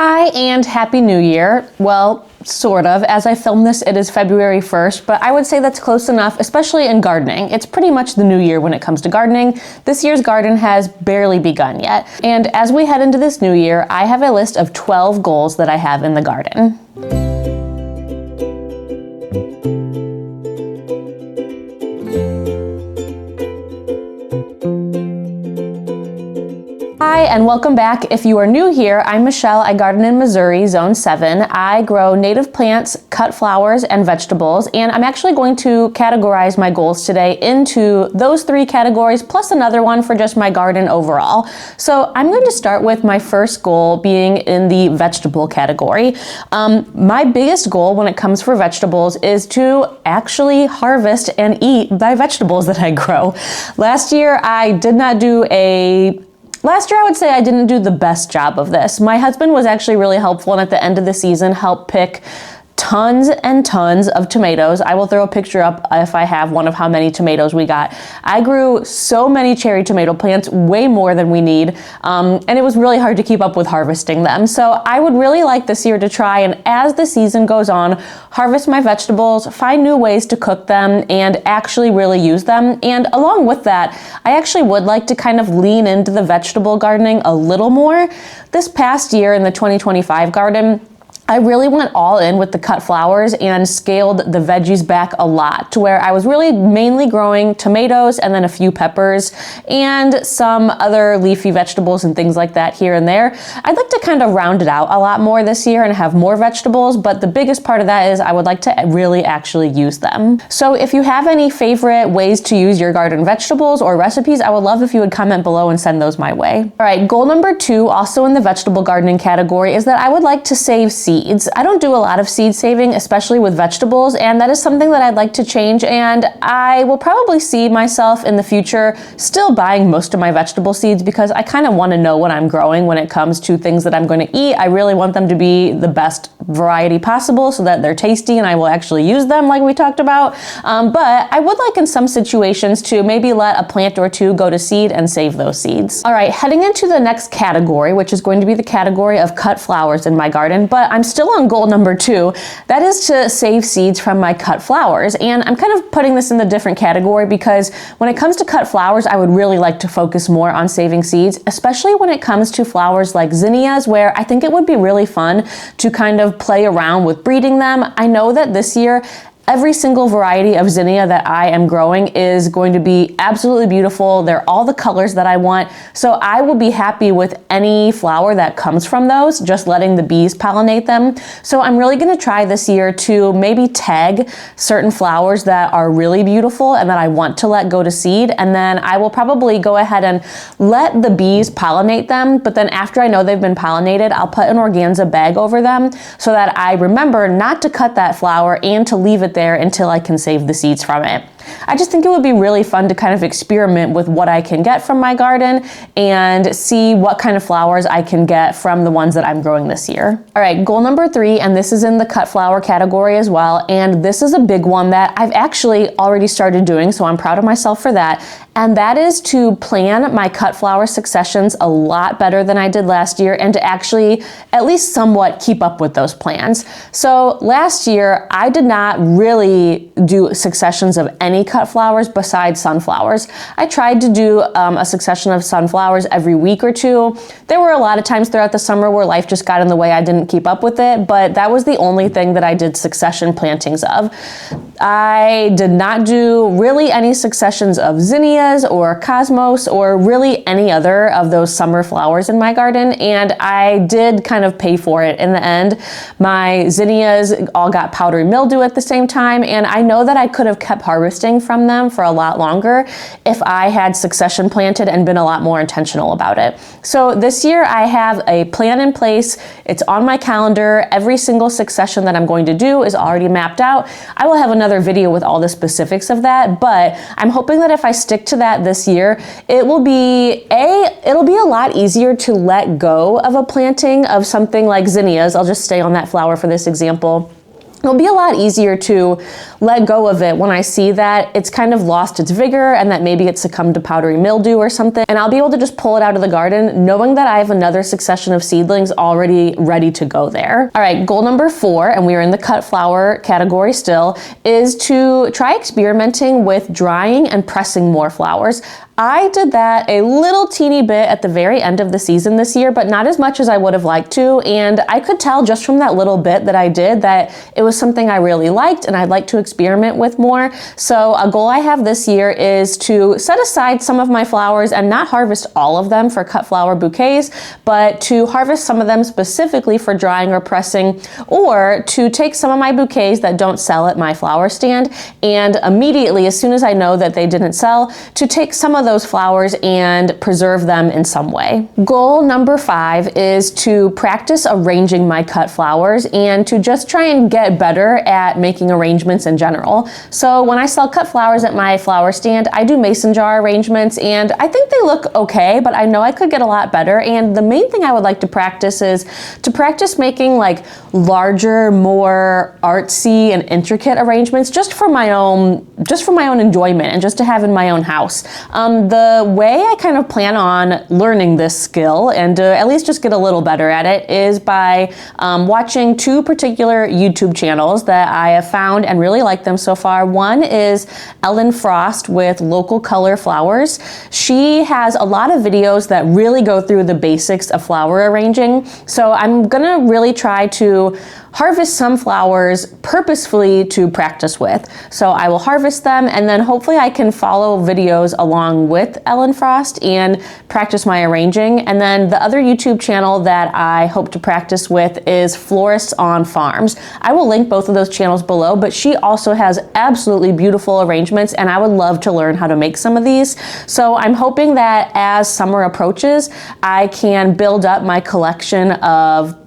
Hi and Happy New Year. Well, sort of. As I film this, it is February 1st, but I would say that's close enough, especially in gardening. It's pretty much the new year when it comes to gardening. This year's garden has barely begun yet. And as we head into this new year, I have a list of 12 goals that I have in the garden. Hi and welcome back. If you are new here, I'm Michelle. I garden in Missouri, Zone 7. I grow native plants, cut flowers, and vegetables, and I'm actually going to categorize my goals today into those three categories, plus another one for just my garden overall. So I'm going to start with my first goal being in the vegetable category. My biggest goal when it comes for vegetables is to actually harvest and eat the vegetables that I grow. Last year, I would say I didn't do the best job of this. My husband was actually really helpful and at the end of the season helped pick tons and tons of tomatoes. I will throw a picture up if I have one of how many tomatoes we got. I grew so many cherry tomato plants, way more than we need, and it was really hard to keep up with harvesting them. So I would really like this year to try, and as the season goes on, harvest my vegetables, find new ways to cook them, and actually really use them. And along with that, I actually would like to kind of lean into the vegetable gardening a little more. This past year in the 2025 garden, I really went all in with the cut flowers and scaled the veggies back a lot to where I was really mainly growing tomatoes and then a few peppers and some other leafy vegetables and things like that here and there. I'd like to kind of round it out a lot more this year and have more vegetables, but the biggest part of that is I would like to really actually use them. So if you have any favorite ways to use your garden vegetables or recipes, I would love if you would comment below and send those my way. All right, goal number 2, also in the vegetable gardening category, is that I would like to save seeds. I don't do a lot of seed saving, especially with vegetables, and that is something that I'd like to change, and I will probably see myself in the future still buying most of my vegetable seeds because I kind of want to know what I'm growing when it comes to things that I'm going to eat. I really want them to be the best variety possible so that they're tasty and I will actually use them like we talked about, but I would like in some situations to maybe let a plant or two go to seed and save those seeds. All right, heading into the next category, which is going to be the category of cut flowers in my garden, but I'm still on goal number 2. That is to save seeds from my cut flowers. And I'm kind of putting this in the different category because when it comes to cut flowers, I would really like to focus more on saving seeds, especially when it comes to flowers like zinnias, where I think it would be really fun to kind of play around with breeding them. I know that this year, every single variety of zinnia that I am growing is going to be absolutely beautiful. They're all the colors that I want. So I will be happy with any flower that comes from those, just letting the bees pollinate them. So I'm really gonna try this year to maybe tag certain flowers that are really beautiful and that I want to let go to seed. And then I will probably go ahead and let the bees pollinate them. But then after I know they've been pollinated, I'll put an organza bag over them so that I remember not to cut that flower and to leave it there until I can save the seeds from it. I just think it would be really fun to kind of experiment with what I can get from my garden and see what kind of flowers I can get from the ones that I'm growing this year. All right, goal number 3, and this is in the cut flower category as well, and this is a big one that I've actually already started doing, so I'm proud of myself for that, and that is to plan my cut flower successions a lot better than I did last year and to actually at least somewhat keep up with those plans. So last year, I did not really do successions of any cut flowers besides sunflowers. I tried to do a succession of sunflowers every week or two. There were a lot of times throughout the summer where life just got in the way. I didn't keep up with it, but that was the only thing that I did succession plantings of. I did not do really any successions of zinnias or cosmos or really any other of those summer flowers in my garden, and I did kind of pay for it in the end. My zinnias all got powdery mildew at the same time, and I know that I could have kept harvesting from them for a lot longer if I had succession planted and been a lot more intentional about it. So this year I have a plan in place. It's on my calendar. Every single succession that I'm going to do is already mapped out. I will have another video with all the specifics of that, but I'm hoping that if I stick to that this year, it'll be a lot easier to let go of a planting of something like zinnias. I'll just stay on that flower for this example. it'll be a lot easier to let go of it when I see that it's kind of lost its vigor and that maybe it's succumbed to powdery mildew or something. And I'll be able to just pull it out of the garden knowing that I have another succession of seedlings already ready to go there. All right, goal number 4, and we are in the cut flower category still, is to try experimenting with drying and pressing more flowers. I did that a little teeny bit at the very end of the season this year, but not as much as I would have liked to. And I could tell just from that little bit that I did that it was something I really liked and I'd like to experiment with more. So a goal I have this year is to set aside some of my flowers and not harvest all of them for cut flower bouquets, but to harvest some of them specifically for drying or pressing, or to take some of my bouquets that don't sell at my flower stand and immediately, as soon as I know that they didn't sell, to take some of those flowers and preserve them in some way. Goal number 5 is to practice arranging my cut flowers and to just try and get better at making arrangements in general. So when I sell cut flowers at my flower stand, I do mason jar arrangements and I think they look okay, but I know I could get a lot better. And the main thing I would like to practice is to practice making like larger, more artsy and intricate arrangements just for my own enjoyment and just to have in my own house. The way I kind of plan on learning this skill and to at least just get a little better at it is by watching 2 particular YouTube channels that I have found and really like them so far. One is Ellen Frost with Local Color Flowers. She has a lot of videos that really go through the basics of flower arranging. So I'm gonna really try to harvest some flowers purposefully to practice with. So I will harvest them and then hopefully I can follow videos along with Ellen Frost and practice my arranging. And then the other YouTube channel that I hope to practice with is Florists on Farms. I will link both of those channels below, but she also has absolutely beautiful arrangements and I would love to learn how to make some of these. So I'm hoping that as summer approaches, I can build up my collection of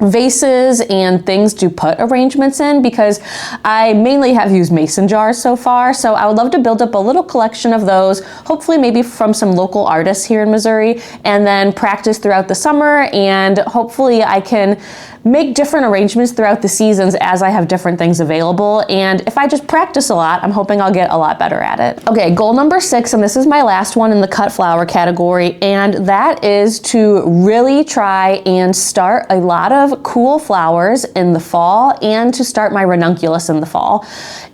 vases and things to put arrangements in, because I mainly have used mason jars so far. So I would love to build up a little collection of those, hopefully maybe from some local artists here in Missouri, and then practice throughout the summer. And hopefully I can make different arrangements throughout the seasons as I have different things available. And if I just practice a lot, I'm hoping I'll get a lot better at it. Okay, goal number 6, and this is my last one in the cut flower category, and that is to really try and start a lot of cool flowers in the fall and to start my ranunculus in the fall.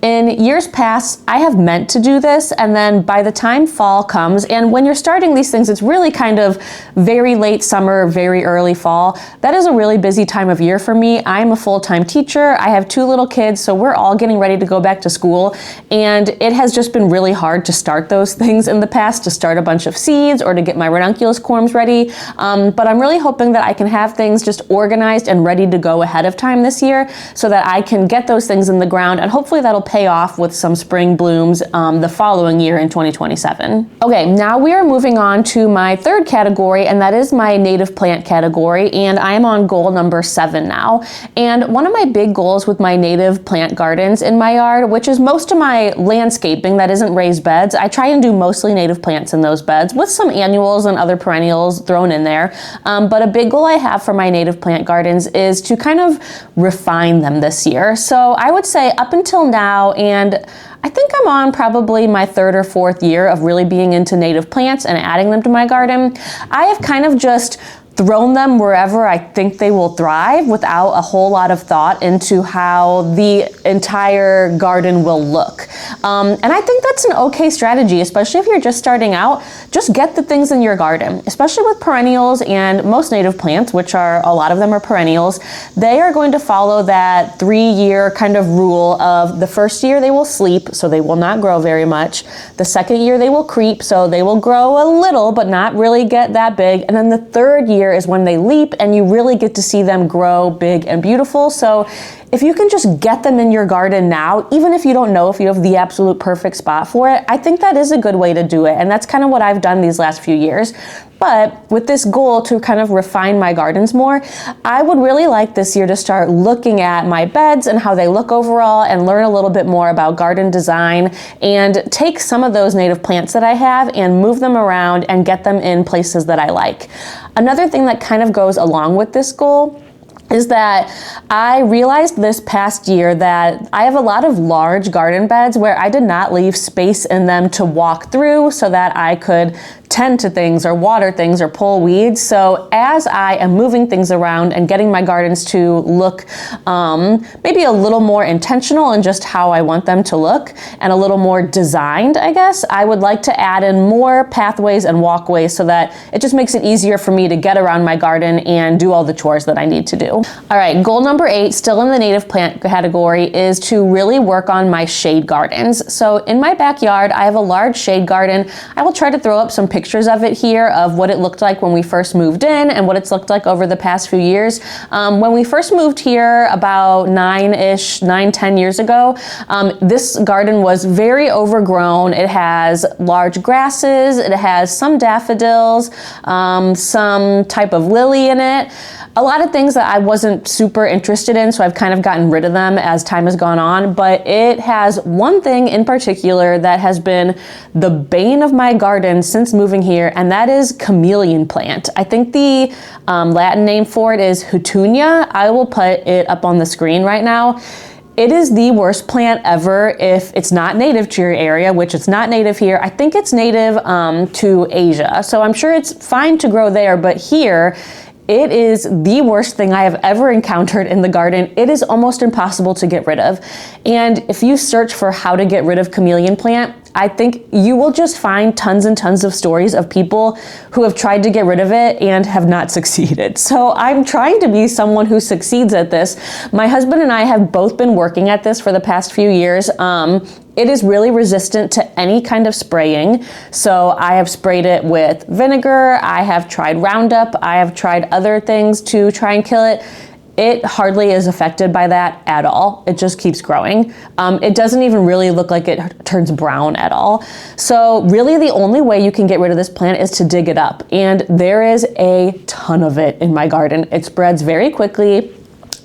In years past, I have meant to do this, and then by the time fall comes, and when you're starting these things, it's really kind of very late summer, very early fall. That is a really busy time of year for me. I'm a full-time teacher. I have 2 little kids, so we're all getting ready to go back to school, and it has just been really hard to start those things in the past, to start a bunch of seeds or to get my ranunculus corms ready. But I'm really hoping that I can have things just organized and ready to go ahead of time this year so that I can get those things in the ground, and hopefully that'll pay off with some spring blooms the following year in 2027. Okay, now we are moving on to my 3rd category, and that is my native plant category, and I am on goal number 7 now. And one of my big goals with my native plant gardens in my yard, which is most of my landscaping that isn't raised beds, I try and do mostly native plants in those beds with some annuals and other perennials thrown in there. But a big goal I have for my native plant gardens is to kind of refine them this year. So I would say up until now, and I think I'm on probably my 3rd or 4th year of really being into native plants and adding them to my garden, I have kind of just thrown them wherever I think they will thrive without a whole lot of thought into how the entire garden will look. And I think that's an okay strategy, especially if you're just starting out. Just get the things in your garden, especially with perennials and most native plants, which are, a lot of them are perennials. They are going to follow that 3-year kind of rule of the first year they will sleep, so they will not grow very much. The second year they will creep, so they will grow a little, but not really get that big. And then the 3rd year is when they leap and you really get to see them grow big and beautiful. So if you can just get them in your garden now, even if you don't know if you have the absolute perfect spot for it, I think that is a good way to do it. And that's kind of what I've done these last few years. But with this goal to kind of refine my gardens more, I would really like this year to start looking at my beds and how they look overall and learn a little bit more about garden design and take some of those native plants that I have and move them around and get them in places that I like. Another thing that kind of goes along with this goal is that I realized this past year that I have a lot of large garden beds where I did not leave space in them to walk through so that I could tend to things or water things or pull weeds. So as I am moving things around and getting my gardens to look maybe a little more intentional in just how I want them to look and a little more designed, I guess, I would like to add in more pathways and walkways so that it just makes it easier for me to get around my garden and do all the chores that I need to do. All right, goal number 8, still in the native plant category, is to really work on my shade gardens. So in my backyard, I have a large shade garden. I will try to throw up some pictures of it here of what it looked like when we first moved in and what it's looked like over the past few years. When we first moved here about 10 years ago, this garden was very overgrown. It has large grasses, it has some daffodils, some type of lily in it. A lot of things that I wasn't super interested in, so I've kind of gotten rid of them as time has gone on, but it has one thing in particular that has been the bane of my garden since moving here, and that is chameleon plant. I think the Latin name for it is Hutunia. I will put it up on the screen right now. It is the worst plant ever if it's not native to your area, which it's not native here. I think it's native to Asia, so I'm sure it's fine to grow there, but here, it is the worst thing I have ever encountered in the garden. It is almost impossible to get rid of. And if you search for how to get rid of chameleon plant, I think you will just find tons and tons of stories of people who have tried to get rid of it and have not succeeded. So I'm trying to be someone who succeeds at this. My husband and I have both been working at this for the past few years. It is really resistant to any kind of spraying. So I have sprayed it with vinegar. I have tried Roundup. I have tried other things to try and kill it. It hardly is affected by that at all. It just keeps growing. It doesn't even really look like it turns brown at all. So really the only way you can get rid of this plant is to dig it up. And there is a ton of it in my garden. It spreads very quickly.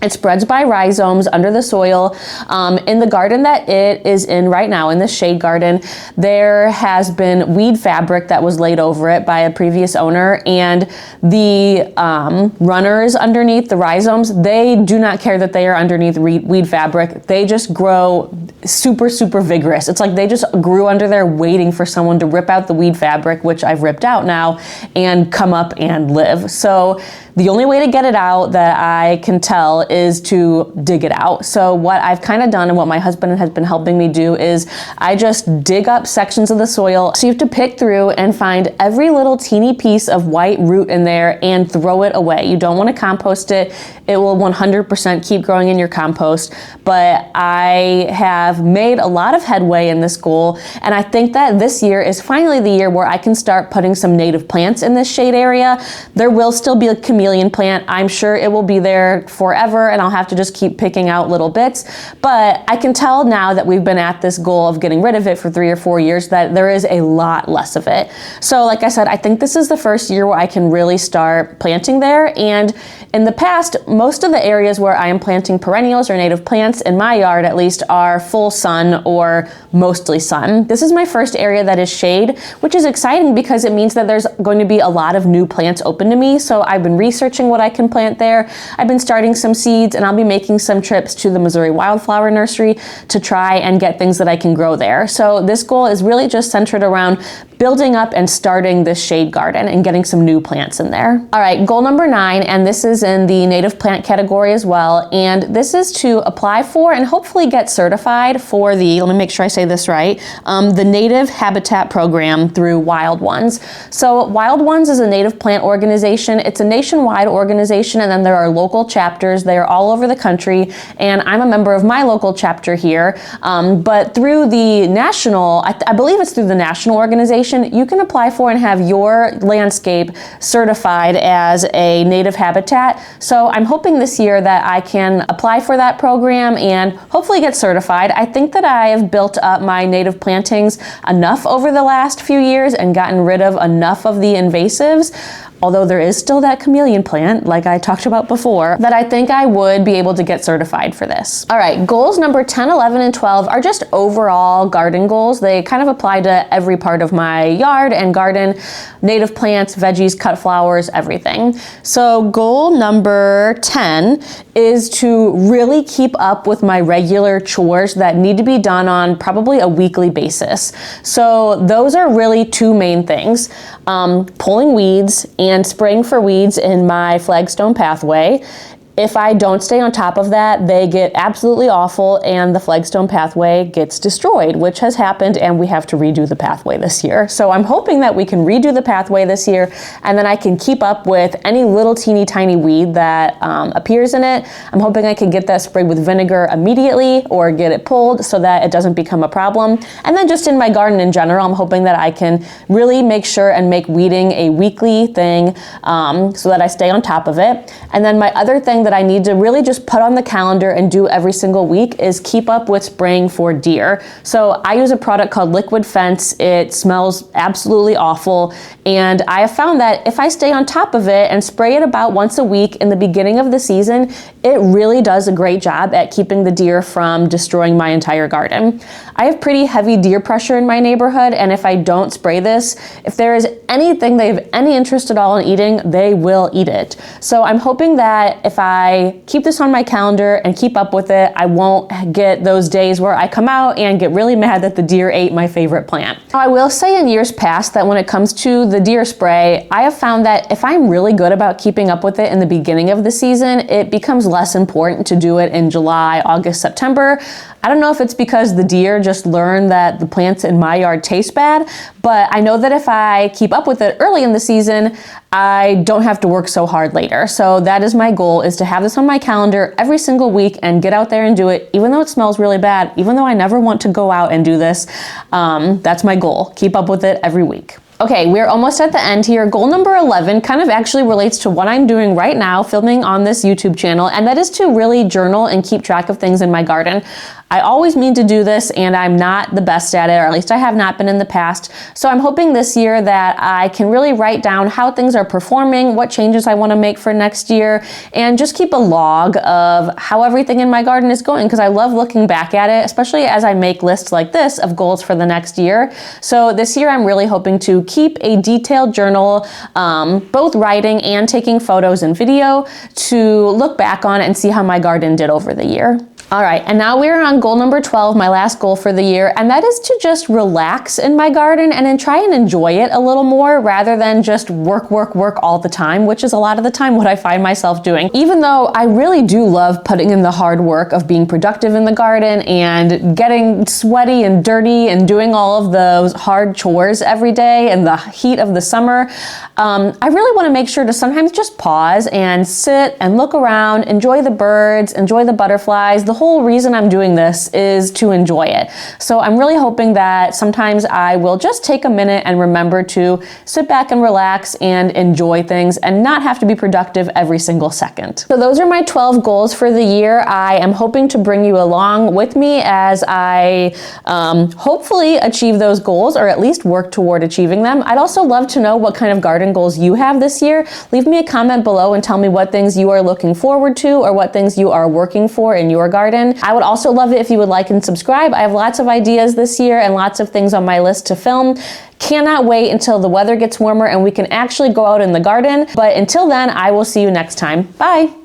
It spreads by rhizomes under the soil. In the garden that it is in right now, in the shade garden, there has been weed fabric that was laid over it by a previous owner, and the runners underneath the rhizomes, they do not care that they are underneath weed fabric. They just grow super, super vigorous. It's like they just grew under there waiting for someone to rip out the weed fabric, which I've ripped out now, and come up and live. So the only way to get it out that I can tell is to dig it out. So what I've kind of done and what my husband has been helping me do is I just dig up sections of the soil. So you have to pick through and find every little teeny piece of white root in there and throw it away. You don't want to compost it. It will 100% keep growing in your compost. But I have made a lot of headway in this goal. And I think that this year is finally the year where I can start putting some native plants in this shade area. There will still be a chameleon plant. I'm sure it will be there forever and I'll have to just keep picking out little bits. But I can tell now that we've been at this goal of getting rid of it for 3 or 4 years that there is a lot less of it. So like I said, I think this is the first year where I can really start planting there. And in the past, most of the areas where I am planting perennials or native plants in my yard at least are full sun or mostly sun. This is my first area that is shade, which is exciting because it means that there's going to be a lot of new plants open to me. So I've been researching what I can plant there. I've been starting some seeds and I'll be making some trips to the Missouri Wildflower Nursery to try and get things that I can grow there. So this goal is really just centered around building up and starting this shade garden and getting some new plants in there. All right, goal number 9, and this is in the native plant category as well. And this is to apply for and hopefully get certified for the, let me make sure I say this right, the Native Habitat Program through Wild Ones. So Wild Ones is a native plant organization. It's a nationwide organization, and then there are local chapters. They are all over the country, and I'm a member of my local chapter here. But through the national, I believe it's through the national organization, you can apply for and have your landscape certified as a native habitat. So I'm hoping this year that I can apply for that program and hopefully get certified. I think that I have built up my native plantings enough over the last few years and gotten rid of enough of the invasives. although there is still that chameleon plant, like I talked about before, that I think I would be able to get certified for this. All right, goals number 10, 11, and 12 are just overall garden goals. They kind of apply to every part of my yard and garden, native plants, veggies, cut flowers, everything. So goal number 10 is to really keep up with my regular chores that need to be done on probably a weekly basis. So those are really two main things, pulling weeds and spraying for weeds in my flagstone pathway. If I don't stay on top of that, they get absolutely awful and the flagstone pathway gets destroyed, which has happened, and we have to redo the pathway this year. So I'm hoping that we can redo the pathway this year, and then I can keep up with any little teeny tiny weed that appears in it. I'm hoping I can get that sprayed with vinegar immediately or get it pulled so that it doesn't become a problem. And then just in my garden in general, I'm hoping that I can really make sure and make weeding a weekly thing so that I stay on top of it. And then my other thing that I need to really just put on the calendar and do every single week is keep up with spraying for deer. So I use a product called Liquid Fence. It smells absolutely awful, and I have found that if I stay on top of it and spray it about once a week in the beginning of the season, it really does a great job at keeping the deer from destroying my entire garden. I have pretty heavy deer pressure in my neighborhood, and if I don't spray this, if there is anything they have any interest at all in eating, they will eat it. So I'm hoping that if I keep this on my calendar and keep up with it, I won't get those days where I come out and get really mad that the deer ate my favorite plant. Now, I will say in years past that when it comes to the deer spray, I have found that if I'm really good about keeping up with it in the beginning of the season, it becomes less important to do it in July, August, September. I don't know if it's because the deer just learned that the plants in my yard taste bad, but I know that if I keep up with it early in the season, I don't have to work so hard later. So that is my goal, is to have this on my calendar every single week and get out there and do it, even though it smells really bad, even though I never want to go out and do this. That's my goal. Keep up with it every week. Okay, we're almost at the end here. Goal number 11 kind of actually relates to what I'm doing right now, filming on this YouTube channel, and that is to really journal and keep track of things in my garden. I always mean to do this, and I'm not the best at it, or at least I have not been in the past. So I'm hoping this year that I can really write down how things are performing, what changes I want to make for next year, and just keep a log of how everything in my garden is going, because I love looking back at it, especially as I make lists like this of goals for the next year. So this year I'm really hoping to keep a detailed journal, both writing and taking photos and video, to look back on and see how my garden did over the year. All right, and now we're on goal number 12, my last goal for the year, and that is to just relax in my garden and then try and enjoy it a little more rather than just work all the time, which is a lot of the time what I find myself doing. Even though I really do love putting in the hard work of being productive in the garden and getting sweaty and dirty and doing all of those hard chores every day in the heat of the summer, I really want to make sure to sometimes just pause and sit and look around, enjoy the birds, enjoy the butterflies. The whole reason I'm doing this is to enjoy it. So I'm really hoping that sometimes I will just take a minute and remember to sit back and relax and enjoy things and not have to be productive every single second. So those are my 12 goals for the year. I am hoping to bring you along with me as I hopefully achieve those goals, or at least work toward achieving them. I'd also love to know what kind of garden goals you have this year. Leave me a comment below and tell me what things you are looking forward to or what things you are working for in your garden. I would also love it if you would like and subscribe. I have lots of ideas this year and lots of things on my list to film. Cannot wait until the weather gets warmer and we can actually go out in the garden. But until then, I will see you next time. Bye.